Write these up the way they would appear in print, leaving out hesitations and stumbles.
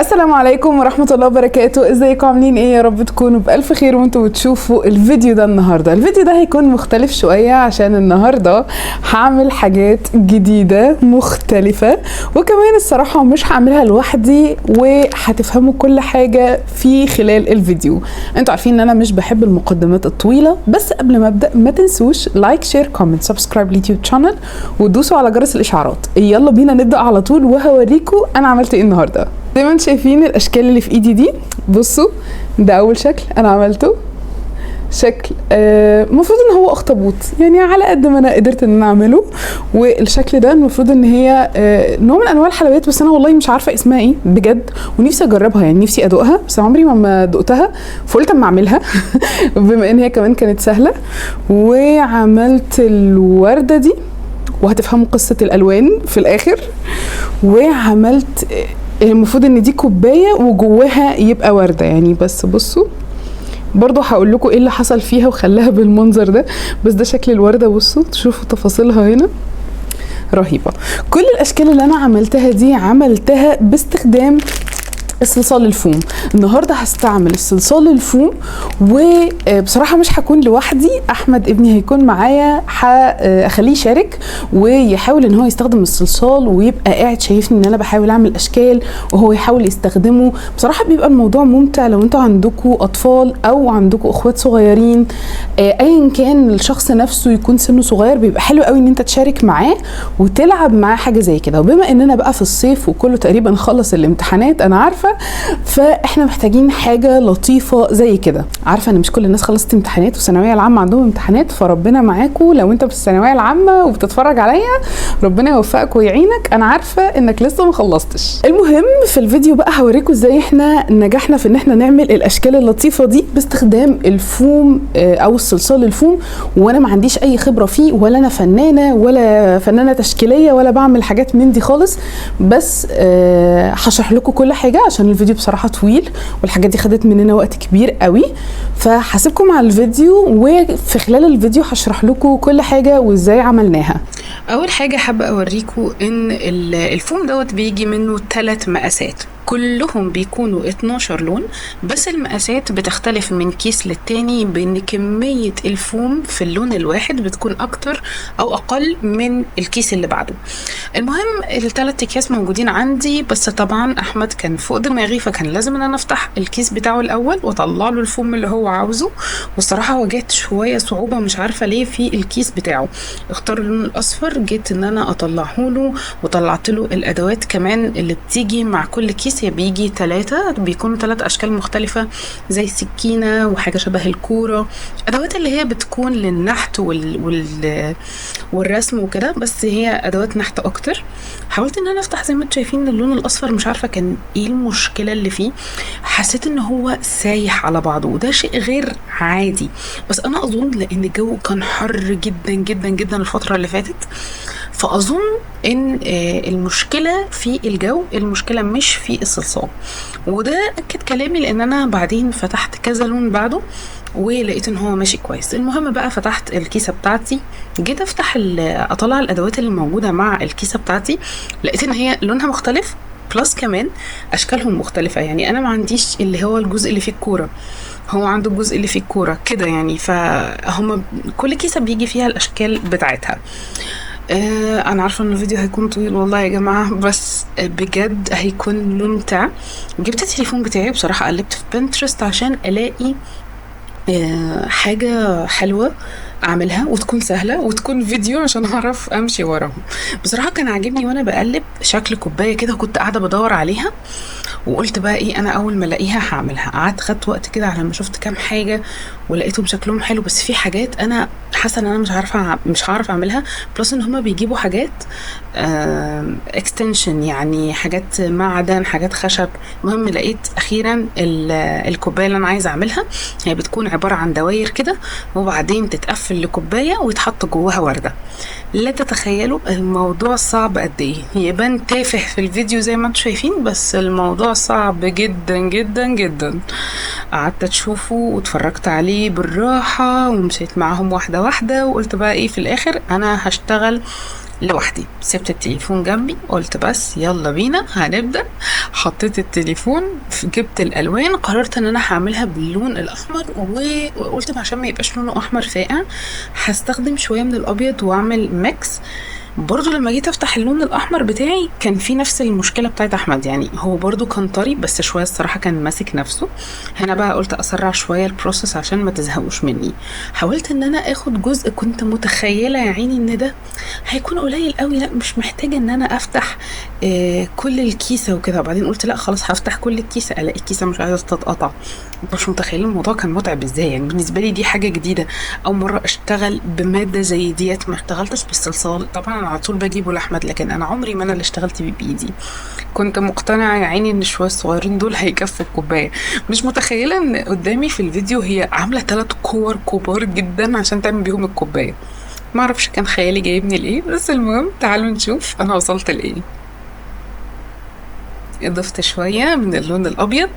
السلام عليكم ورحمة الله وبركاته. ازيكم عاملين ايه؟ يا رب تكونوا بألف خير وانتوا بتشوفوا الفيديو ده. الفيديو ده هيكون مختلف شوية عشان النهاردة هعمل حاجات جديدة مختلفة، وكمان الصراحة مش هعملها لوحدي وهتفهموا كل حاجة في خلال الفيديو. انتوا عارفين ان انا مش بحب المقدمات الطويلة، بس قبل ما ابدأ ما تنسوش لايك شير كومنت سبسكرايب لليوتيوب شانل وتدوسوا على جرس الاشعارات. يلا بينا نبدأ على طول وهوريكم انا عملت ايه النهارده. زي ما انتم شايفين الاشكال اللي في ايدي دي، بصوا ده اول شكل انا عملته. شكل المفروض ان هو اخطبوط، يعني على قد ما انا قدرت ان انا اعمله. والشكل ده المفروض ان هي نوع من انواع الحلويات، بس انا والله مش عارفه اسمها ايه بجد، ونفسي اجربها، يعني نفسي ادوقها بس عمري ما دقتها، فقلت اما اعملها بما ان هي كمان كانت سهله. وعملت الورده دي وهتفهموا قصه الالوان في الاخر. وعملت المفروض ان دي كوبايه وجواها يبقى ورده يعني، بس بصوا برضو هقول لكم ايه اللي حصل فيها وخلاها بالمنظر ده. بس ده شكل الورده، بصوا تشوفوا تفاصيلها هنا رهيبه. كل الاشكال اللي انا عملتها دي عملتها باستخدام الصلصال الفوم. النهارده هستعمل الصلصال الفوم، وبصراحه مش هكون لوحدي، احمد ابني هيكون معايا، هخليه يشارك ويحاول ان هو يستخدم الصلصال ويبقى قاعد شايفني ان انا بحاول اعمل اشكال وهو يحاول يستخدمه. بصراحه بيبقى الموضوع ممتع لو انتوا عندكم اطفال او عندكم اخوات صغيرين، ايا كان الشخص نفسه يكون سنه صغير، بيبقى حلو قوي ان انت تشارك معاه وتلعب معاه حاجه زي كده. وبما اننا بقى في الصيف وكله تقريبا خلص الامتحانات انا عارفه، فاحنا محتاجين حاجه لطيفه زي كده. عارفه ان مش كل الناس خلصت امتحانات والثانويه العامه عندهم امتحانات، فربنا معاكم. لو انت في الثانويه العامه وبتتفرج عليا ربنا يوفقك ويعينك، انا عارفه انك لسه ما خلصتش. المهم في الفيديو بقى هوريكم ازاي احنا نجحنا في ان احنا نعمل الاشكال اللطيفه دي باستخدام الفوم او الصلصال الفوم. وانا ما عنديش اي خبره فيه، ولا انا فنانه ولا فنانه تشكيليه ولا بعمل حاجات من دي خالص، بس هشرح لكم كل حاجه عشان الفيديو بصراحه طويل والحاجات دي خدت مننا وقت كبير قوي. فهسيبكم على الفيديو، وفي خلال الفيديو هشرح لكم كل حاجه وازاي عملناها. اول حاجه حابه اوريكم ان الفوم دوت بيجي منه 3 مقاسات، كلهم بيكونوا 12 لون، بس المقاسات بتختلف من كيس للتاني، بان كميه الفوم في اللون الواحد بتكون اكتر او اقل من الكيس اللي بعده. المهم ال3 اكياس موجودين عندي، بس طبعا احمد كان فوق دماغي، فكان لازم ان انا افتح الكيس بتاعه الاول واطلع له الفوم اللي هو عاوزه. والصراحه واجهت شويه صعوبه مش عارفه ليه في الكيس بتاعه. اختار اللون الاصفر، جيت ان انا اطلعه له وطلعت له الادوات كمان اللي بتيجي مع كل كيس. هي بيجي 3، بيكونوا 3 اشكال مختلفه، زي سكينه وحاجه شبه الكوره، ادوات اللي هي بتكون للنحت والرسم وكده، بس هي ادوات نحت اكتر. حاولت ان انا افتح زي ما انتم شايفين اللون الاصفر، مش عارفه كان ايه المشكله اللي فيه، حسيت ان هو سايح على بعضه وده شيء غير عادي. بس انا اظن لان الجو كان حر جدا جدا جدا الفتره اللي فاتت، فاظن ان المشكله في الجو، المشكله مش في الصلصال. وده اكد كلامي لان انا بعدين فتحت كذا لون بعده ولقيت ان هو ماشي كويس. المهم بقى فتحت الكيسه بتاعتي، جيت افتح اطلع الادوات اللي موجوده مع الكيسه بتاعتي، لقيت ان هي لونها مختلف، بلس كمان اشكالهم مختلفه. يعني انا ما عنديش اللي هو الجزء اللي فيه الكوره، هو عنده الجزء اللي فيه الكوره كده يعني، فهم كل كيسه بيجي فيها الاشكال بتاعتها. انا عارفه ان الفيديو هيكون طويل والله يا جماعه، بس بجد هيكون ممتع. جبت التليفون بتاعي بصراحه، قلبت في بنترست عشان الاقي حاجه حلوه اعملها وتكون سهله وتكون فيديو عشان اعرف امشي وراهم. بصراحه كان عاجبني وانا بقلب شكل كوبايه كده، كنت قاعده بدور عليها وقلت بقى ايه، انا اول ما الاقيها هعملها. قعدت خدت وقت كده على ما شفت كام حاجه ولقيتهم شكلهم حلو، بس في حاجات انا حاسه ان انا مش هعرف اعملها، بلس ان هما بيجيبوا حاجات اكستنشن، يعني حاجات معدن حاجات خشب. المهم لقيت اخيرا الكوبايه اللي انا عايزه اعملها، هي بتكون عباره عن دواير كده وبعدين تتقفل لكوبايه ويتحط جواها ورده. لا تتخيلوا الموضوع صعب قد ايه، يبان تافه في الفيديو زي ما انتم شايفين، بس الموضوع صعب جدا جدا جدا. قعدت اشوفه واتفرجت عليه بالراحه ومشيت معاهم واحده واحده، وقلت بقى ايه في الاخر انا هشتغل لوحدي. سبت التليفون جنبي، قلت بس يلا بينا هنبدأ. حطيت التليفون، جبت الالوان، قررت ان انا هعملها باللون الاحمر، وقلت عشان ما يبقاش لونه احمر فاقع هستخدم شوية من الابيض واعمل ميكس. برضو لما جيت افتح اللون الاحمر بتاعي كان في نفس المشكله بتاعت احمد، يعني هو برضو كان طري بس شويه الصراحه كان ماسك نفسه. هنا بقى قلت اسرع شويه البروسيس عشان ما تزهقوش مني. حاولت ان انا اخد جزء كنت متخيله يا عيني ان ده هيكون قليل قوي، لا مش محتاجه ان انا افتح كل الكيسه وكده. وبعدين قلت لا خلاص هفتح كل الكيسه، الاقي الكيسه مش عايزه تتقطع. مش متخيله الموضوع كان متعب ازاي، يعني بالنسبه لي دي حاجه جديده، اول مره اشتغل بماده زي ديت. ما اشتغلتش بالصلصال طبعا، انا على طول بجيبه لاحمد، لكن انا عمري ما انا اللي اشتغلت بيه بايدي. كنت مقتنعه يا عيني ان الشويه الصغيرين دول هيكفوا الكوبايه. مش متخيله ان قدامي في الفيديو هي عامله 3 كور كبار جدا عشان تعمل بيهم الكوبايه. ما اعرفش كان خيالي جايبني لايه، بس المهم تعالوا نشوف انا وصلت لايه. اضفت شويه من اللون الابيض،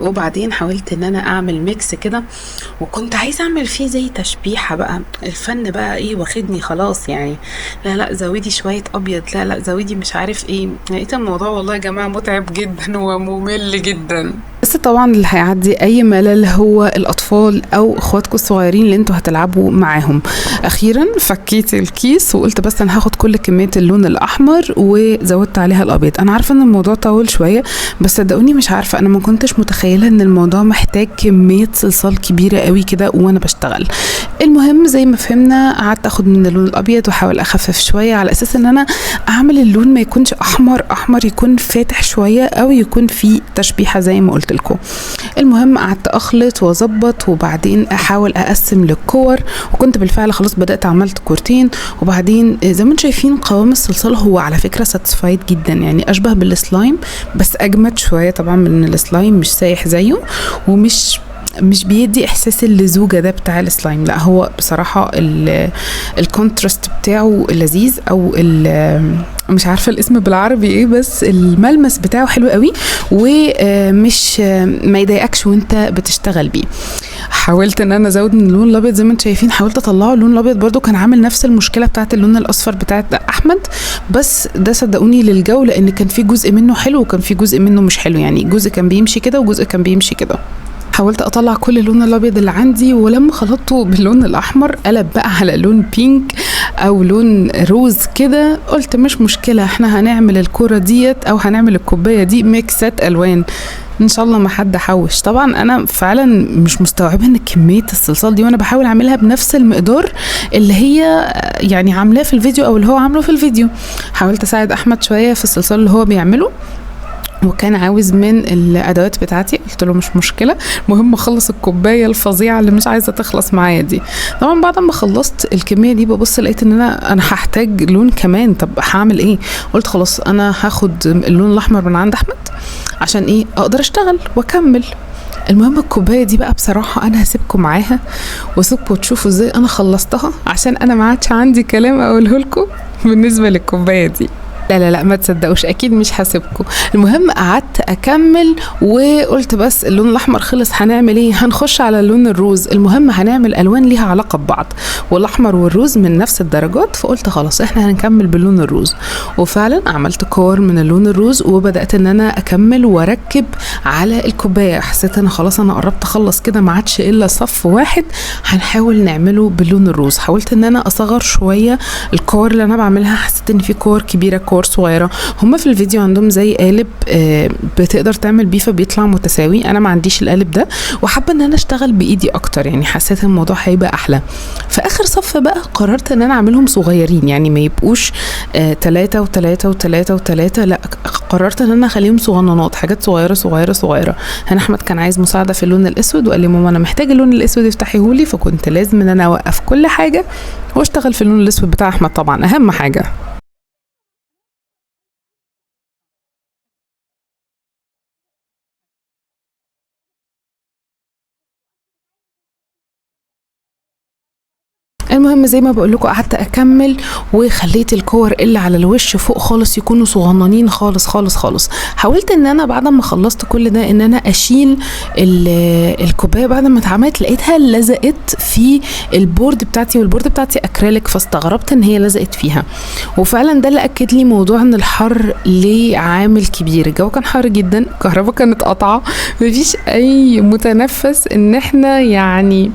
وبعدين حاولت ان انا اعمل ميكس كده، وكنت عايزه اعمل فيه زي تشبيحه بقى. الفن بقى ايه واخدني خلاص يعني، لا لا زودي شويه ابيض، لا لا زودي مش عارف ايه. لقيت الموضوع والله يا جماعه متعب جدا وممل جدا. بس طبعا اللي هيعدي اي ملل هو الاطفال او اخواتكم الصغيرين اللي انتوا هتلعبوا معاهم. اخيرا فكيت الكيس وقلت بس انا هاخد كل كميه اللون الاحمر وزودت عليها الابيض. انا عارفه ان الموضوع طول شويه، بس صدقوني مش عارفه، انا ما كنتش متخيله ان الموضوع محتاج كميه صلصال كبيره قوي كده وانا بشتغل. المهم زي ما فهمنا قعدت اخد من اللون الابيض واحاول اخفف شويه على اساس ان انا اعمل اللون ما يكونش احمر احمر، يكون فاتح شويه او يكون فيه تشبيحه زي ما قلت لكم. المهم قعدت اخلط واظبط وبعدين احاول اقسم للكور، وكنت بالفعل خلاص بدات عملت كورتين. وبعدين زي ما انتم شايفين قوام الصلصال هو على فكره ساتسفايد جدا، يعني اشبه بالسلايم بس اجمد شويه طبعا من السلايم، مش سايح زيه ومش بيدي احساس اللزوجه ده بتاع السلايم. لا هو بصراحه الكونتراست بتاعه لذيذ، او مش عارفه الاسم بالعربي ايه، بس الملمس بتاعه حلو قوي ومش ما يضايقكش وانت بتشتغل بيه. حاولت ان انا ازود من اللون الابيض زي ما انتم شايفين، حاولت اطلعه اللون الابيض برضو كان عامل نفس المشكله بتاعت اللون الاصفر بتاعت احمد، بس ده صدقوني للجو، لان كان في جزء منه حلو وكان في جزء منه مش حلو، يعني جزء كان بيمشي كده وجزء كان بيمشي كده. حاولت اطلع كل اللون الابيض اللي عندي، ولما خلطته باللون الاحمر قلب بقى على لون بينك او لون روز كده. قلت مش مشكله، احنا هنعمل الكوره ديت او هنعمل الكوبايه دي ميكسات الوان ان شاء الله ما حد حوش. طبعا انا فعلا مش مستوعبه ان كميه الصلصال دي وانا بحاول اعملها بنفس المقدار اللي هي يعني عاملاه في الفيديو او اللي هو عامله في الفيديو. حاولت اساعد احمد شويه في الصلصال اللي هو بيعمله، وكان عاوز من الادوات بتاعتي، قلت له مش مشكله، المهم اخلص الكوبايه الفظيعه اللي مش عايزه تخلص معايا دي. طبعا بعد ما خلصت الكميه دي ببص لقيت ان انا هحتاج لون كمان، طب هعمل ايه؟ قلت خلاص انا هاخد اللون الاحمر من عند احمد عشان ايه اقدر اشتغل واكمل. المهم الكوبايه دي بقى بصراحه انا هسيبكم معاها واسيبكم تشوفوا ازاي انا خلصتها، عشان انا ما عادش عندي كلام اقوله لكم بالنسبه للكوبايه دي. لا لا لا ما تصدقوش اكيد مش هسيبكم. المهم قعدت اكمل وقلت بس اللون الاحمر خلص، هنعمل ايه؟ هنخش على اللون الروز. المهم هنعمل الوان ليها علاقه ببعض، والاحمر والروز من نفس الدرجات، فقلت خلاص احنا هنكمل باللون الروز. وفعلا عملت كور من اللون الروز وبدات ان انا اكمل واركب على الكوبايه. حسيت انا خلاص انا قربت اخلص كده، ما عادش الا صف واحد هنحاول نعمله باللون الروز. حاولت ان انا اصغر شويه الكور اللي انا بعملها، حسيت ان في كور كبيره كور صغيره. هما في الفيديو عندهم زي قالب بتقدر تعمل بيه فبيطلع متساوي، انا ما عنديش القالب ده وحابه ان انا اشتغل بايدي اكتر، يعني حسيت الموضوع هيبقى احلى. في اخر صف بقى قررت ان انا اعملهم صغيرين، يعني ما يبقوش 3 و3 و3 و3، لا قررت ان انا اخليهم صغننات، حاجات صغيره صغيره صغيره. هنا احمد كان عايز مساعده في اللون الاسود وقال لي ماما انا محتاج اللون الاسود افتحيهولي، فكنت لازم ان انا اوقف كل حاجه واشتغل في اللون الاسود بتاع احمد، طبعا اهم حاجه. المهم زي ما بقول لكم قعدت اكمل وخليت الكور اللي على الوش فوق خالص يكونوا صغننين خالص خالص خالص. حاولت ان انا بعد ما خلصت كل ده ان انا اشيل الكوبايه بعد ما اتعملت، لقيتها لزقت في البورد بتاعتي، والبورد بتاعتي اكريليك، فاستغربت ان هي لزقت فيها. وفعلا ده اللي اكد لي موضوع ان الحر ليه عامل كبير. الجو كان حر جدا، الكهرباء كانت قاطعه، مفيش اي متنفس ان احنا يعني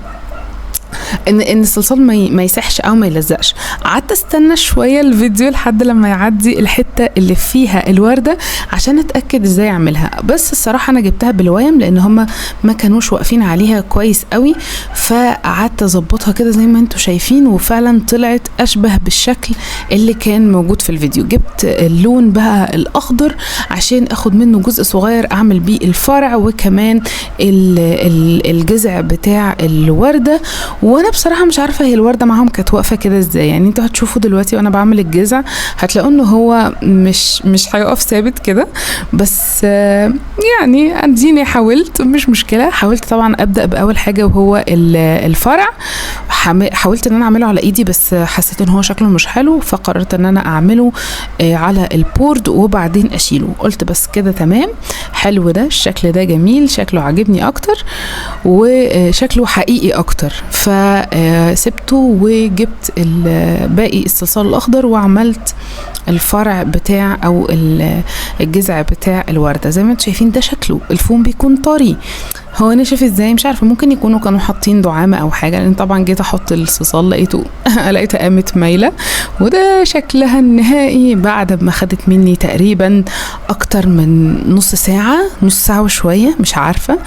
ان الصلصال ما يسحش او ما يلزقش. قعدت استنى شويه الفيديو لحد لما يعدي الحته اللي فيها الورده عشان اتاكد ازاي اعملها، بس الصراحه انا جبتها بالويم لان هما ما كانوش واقفين عليها كويس قوي، فقعدت اظبطها كده زي ما انتم شايفين، وفعلا طلعت اشبه بالشكل اللي كان موجود في الفيديو. جبت اللون بقى الاخضر عشان اخد منه جزء صغير اعمل بيه الفرع وكمان الجذع بتاع الورده. وانا بصراحه مش عارفه هي الورده معاهم كانت واقفه كده ازاي، يعني انتوا هتشوفوا دلوقتي وانا بعمل الجذع هتلاقوا ان هو مش هيقف ثابت كده، بس يعني اديني حاولت، مش مشكله. حاولت طبعا ابدا باول حاجه وهو الفرع، حاولت ان انا اعمله على ايدي بس حسيت ان هو شكله مش حلو، فقررت ان انا اعمله على البورد وبعدين اشيله. قلت بس كده تمام، حلو ده، الشكل ده جميل، شكله عجبني اكتر وشكله حقيقي اكتر. فسبته وجبت باقي الصلصال الاخضر وعملت الفرع بتاع او الجذع بتاع الورده. زي ما انتم شايفين ده شكله، الفوم بيكون طري. هو انا شايف ازاي مش عارفه، ممكن يكونوا كانوا حاطين دعامه او حاجه، لان طبعا جيت احط الصلصال لقيتها قامت مايله. وده شكلها النهائي بعد ما خدت مني تقريبا اكتر من نص ساعه وشويه، مش عارفه،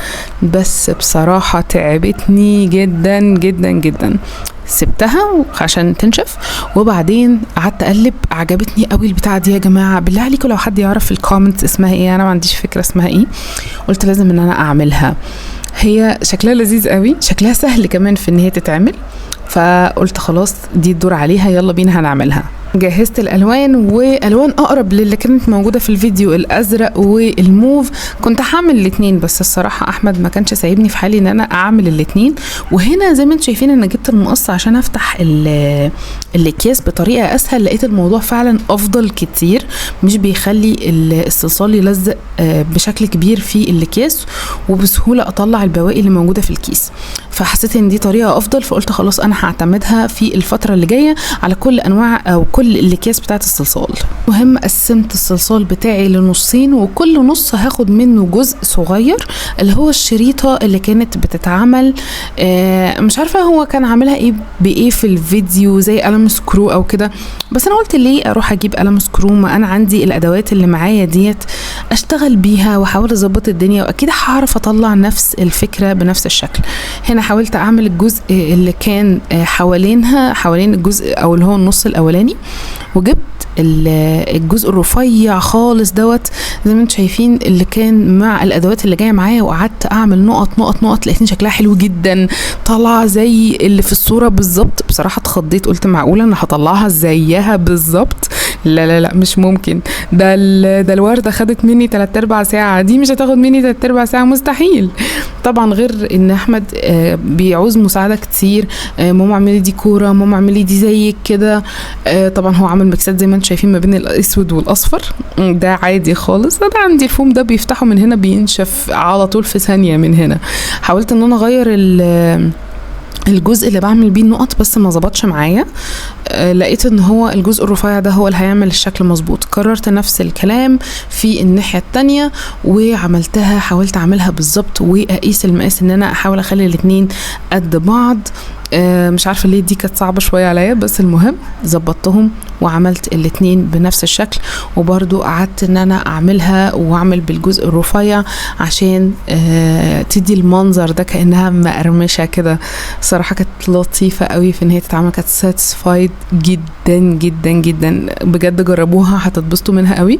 بس بصراحه تعبتني جدا جدا جدا. سبتها عشان تنشف وبعدين قعدت اقلب. عجبتني قوي البتاعه دي يا جماعه، بالله عليكم لو حد يعرف في الكومنتس اسمها ايه، انا ما عنديش فكره اسمها ايه. قلت لازم ان انا اعملها، هي شكلها لذيذ قوي، شكلها سهل كمان في ان هي تتعمل، فقلت خلاص دي الدور عليها، يلا بينا هنعملها. جهزت الالوان، والوان اقرب للي كانت موجوده في الفيديو الازرق والموف. كنت هعمل الاثنين بس الصراحه احمد ما كانش سايبني في حالي ان انا اعمل الاثنين. وهنا زي ما انتم شايفين انا جبت المقص عشان افتح الاكياس بطريقه اسهل. لقيت الموضوع فعلا افضل كتير، مش بيخلي الصلصال يلزق بشكل كبير في الاكياس، وبسهوله اطلع البواقي اللي موجوده في الكيس. فحسيت ان دي طريقه افضل، فقلت خلاص انا هعتمدها في الفتره اللي جايه على كل انواع او كل الاكياس بتاعت الصلصال. مهم قسمت الصلصال بتاعي لنصين، وكل نص هاخد منه جزء صغير اللي هو الشريطه اللي كانت بتتعمل مش عارفه هو كان عاملها بايه في الفيديو، زي قلم سكرو او كده، بس انا قلت ليه اروح اجيب قلم سكرو ما انا عندي الادوات اللي معايا ديت اشتغل بيها واحاول اظبط الدنيا، واكيد هعرف اطلع نفس الفكره بنفس الشكل. هنا حاولت اعمل الجزء اللي كان حوالين الجزء او اللي هو النص الاولاني، وجبت الجزء الرفيع خالص دوت زي ما انتم شايفين اللي كان مع الادوات اللي جايه معايا، وقعدت اعمل نقط نقط نقط. لقيتني شكلها حلو جدا، طالعه زي اللي في الصوره بالظبط. بصراحه اتخضيت، قلت معقوله انا هطلعها زيها بالظبط؟ لا لا لا مش ممكن، ده الورده خدت مني 3/4 ساعه، دي مش هتاخد مني 3/4 ساعه مستحيل. طبعا غير ان احمد بيعوز مساعده كتير، ماما اعملي دي كوره، ماما اعملي دي زيك كده. طبعا هو عامل ميكسات زي ما انتم شايفين ما بين الاسود والاصفر، ده عادي خالص. انا عندي الفوم ده بيفتحه من هنا بينشف على طول في ثانيه من هنا. حاولت ان انا اغير الجزء اللي بعمل بيه النقط بس ما ظبطش معايا. لقيت ان هو الجزء الرفيع ده هو اللي هيعمل الشكل مظبوط. قررت نفس الكلام في الناحيه التانية وعملتها، حاولت اعملها بالظبط واقيس المقاس ان انا احاول اخلي الاثنين قد بعض. مش عارفه ليه دي كانت صعبه شويه عليا، بس المهم ظبطتهم وعملت الاتنين بنفس الشكل. وبرضو قعدت ان انا اعملها واعمل بالجزء الرفيع عشان تدي المنظر ده كانها مقرمشه كده. صراحه كانت لطيفه قوي في ان هي تتعمل، كانت ساتسفايد جدا جدا جدا. بجد جربوها هتتبسطوا منها قوي،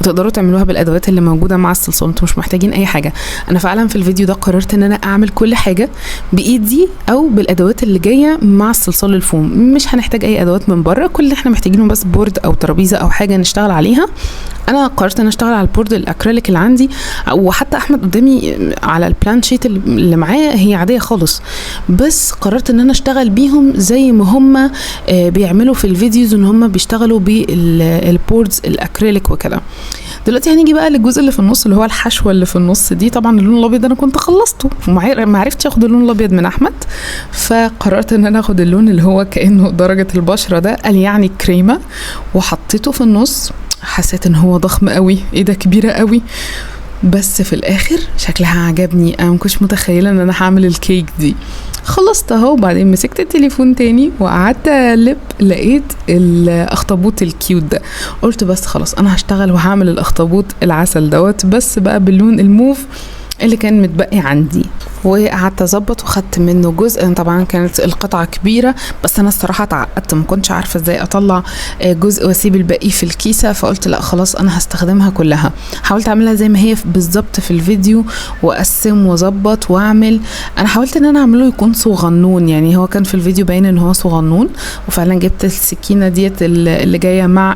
وتقدروا تعملوها بالادوات اللي موجوده مع الصلصال، انتوا مش محتاجين اي حاجه. انا فعلا في الفيديو ده قررت ان انا اعمل كل حاجه بايدي او بالادوات اللي جايه مع الصلصال الفوم. مش هنحتاج اي ادوات من بره، كل اللي احنا محتاجينه بس بورد او ترابيزه او حاجه نشتغل عليها انا قررت ان اشتغل على البورد الاكريليك اللي عندي، وحتى احمد قدامي على البلان شيت اللي معايا هي عاديه خالص، بس قررت ان انا اشتغل بيهم زي ما هم بيعملوا في الفيديوز، ان هم بيشتغلوا بالبوردز الاكريليك وكده. دلوقتي هنيجي بقى للجزء اللي في النص اللي هو الحشوه اللي في النص دي. طبعا اللون الابيض انا كنت خلصته وما عرفتش اخد اللون الابيض من احمد، فقررت ان انا اخد اللون اللي هو كانه درجه البشره ده، قال يعني كريمه، وحطيته في النص. حسيت ان هو ضخم قوي، ايه ده كبيره قوي، بس في الاخر شكلها عجبني. انا مكنتش متخيله ان انا هعمل الكيك دي. خلصت اهو، وبعدين مسكت التليفون تاني وقعدت اقلب، لقيت الاخطبوط الكيوت ده، قلت بس خلاص انا هشتغل وهعمل الاخطبوط العسل دوت، بس بقى باللون الموف اللي كان متبقي عندي. وقعدت اظبط وخدت منه جزء. طبعا كانت القطعه كبيره، بس انا الصراحه اتعقدت، ما كنتش عارفه ازاي اطلع جزء واسيب الباقي في الكيسه، فقلت لا خلاص انا هستخدمها كلها. حاولت اعملها زي ما هي بالظبط في الفيديو، واقسم واظبط واعمل. انا حاولت ان انا اعمله يكون صغنون، يعني هو كان في الفيديو باين ان هو صغنون، وفعلا جبت السكينه ديت اللي جايه مع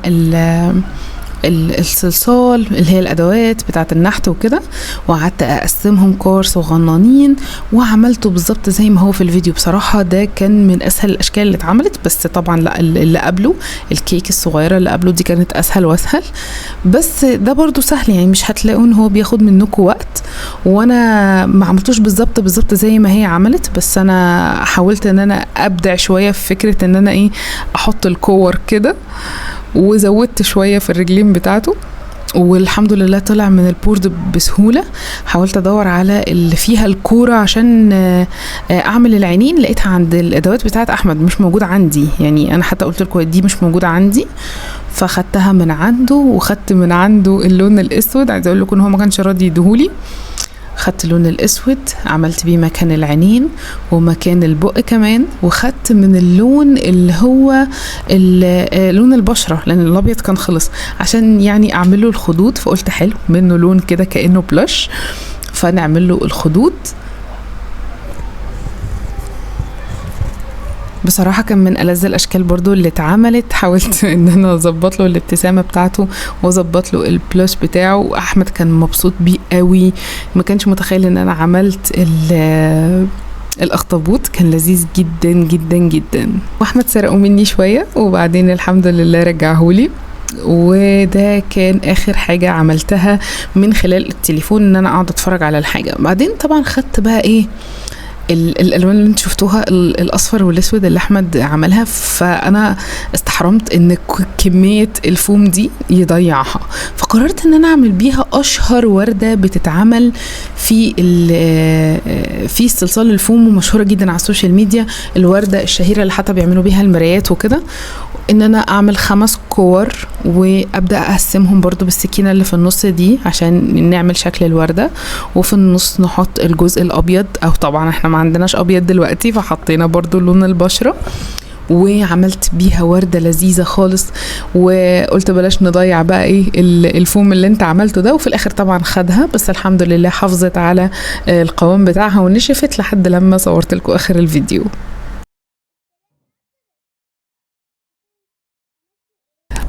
الصلصال اللي هي الادوات بتاعه النحت وكده، وقعدت اقسمهم كور صغننين وعملته بالظبط زي ما هو في الفيديو. بصراحه ده كان من اسهل الاشكال اللي اتعملت، بس طبعا لا، اللي قبله الكيك الصغيره اللي قبله دي كانت اسهل واسهل، بس ده برضو سهل، يعني مش هتلاقوا ان هو بياخد منكم وقت. وانا ما عملتوش بالظبط زي ما هي عملت، بس انا حاولت ان انا ابدع شويه في فكره ان انا احط الكور كده، وزودت شويه في الرجلين بتاعته، والحمد لله طلع من البورد بسهوله. حاولت ادور على اللي فيها الكوره عشان اعمل العينين، لقيتها عند الادوات بتاعه احمد، مش موجوده عندي، يعني انا حتى قلت لكم دي مش موجوده عندي، فخدتها من عنده، وخدت من عنده اللون الاسود. عايزه اقول لكم ان هو ما كانش راضي يديهولي، خدت اللون الاسود عملت بيه مكان العينين ومكان البق كمان، وخدت من اللون اللي هو لون البشره، لان الابيض كان خلص، عشان يعني اعمله الخدود، فقلت حلو منه لون كده كانه بلاش، فنعمل له الخدود. بصراحة كان من ألذ الأشكال برضو اللي اتعملت. حاولت ان انا اظبط له الابتسامة بتاعته واظبط له البلوش بتاعه، واحمد كان مبسوط بيه قوي، ما كانش متخيل ان انا عملت الاخطبوط. كان لذيذ جدا جدا جدا، واحمد سرقه مني شوية وبعدين الحمد لله رجعهولي. وده كان اخر حاجة عملتها من خلال التليفون، ان انا اقعد اتفرج على الحاجة. بعدين طبعا خدت بقى الالوان اللي انتوا شفتوها، الاصفر والاسود اللي احمد عملها، فانا استحرمت ان كميه الفوم دي يضيعها، فقررت ان انا اعمل بيها اشهر ورده بتتعمل في استلصال الفوم، ومشهوره جدا على السوشيال ميديا، الورده الشهيره اللي حتى بيعملوا بيها المرايات وكده. ان انا اعمل 5 كور وابدا اقسمهم برضو بالسكينه اللي في النص دي عشان نعمل شكل الورده، وفي النص نحط الجزء الابيض، او طبعا احنا ما عندناش ابيض دلوقتي فحطينا برضو لون البشره، وعملت بيها وردة لذيذة خالص. وقلت بلاش نضيع بقى الفوم اللي انت عملته ده، وفي الاخر طبعا خدها، بس الحمد لله حافظت على القوام بتاعها ونشفت لحد لما صورت لكم اخر الفيديو.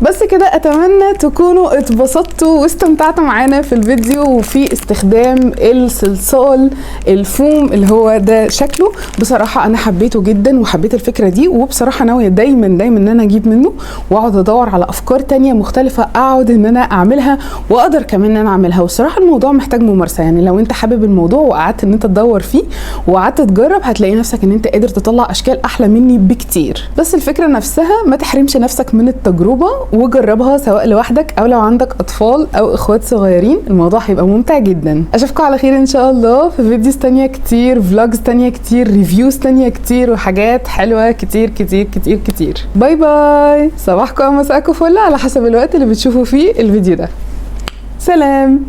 بس كده اتمنى تكونوا اتبسطتوا واستمتعتوا معانا في الفيديو وفي استخدام الصلصال الفوم اللي هو ده شكله. بصراحة انا حبيته جدا وحبيت الفكرة دي، وبصراحة ناوية دايما ان انا اجيب منه واقعد ادور على افكار تانية مختلفة اقعد ان انا اعملها، واقدر كمان ان انا اعملها. والصراحة الموضوع محتاج ممارسة، يعني لو انت حابب الموضوع وقعدت ان انت تدور فيه وقعدت تجرب هتلاقي نفسك ان انت قادر تطلع اشكال احلى مني بكتير. بس الفكرة نفسها ما تحرمش نفسك من التجربة وجربها، سواء لوحدك او لو عندك اطفال او اخوات صغيرين، الموضوع هيبقى ممتع جدا. اشوفكم على خير ان شاء الله في فيديوز تانية كتير، فلوجز تانية كتير، ريفيوز تانية كتير، وحاجات حلوة كتير كتير كتير كتير. باي باي، صباحكم او مساءكم فل على حسب الوقت اللي بتشوفوا فيه الفيديو ده. سلام.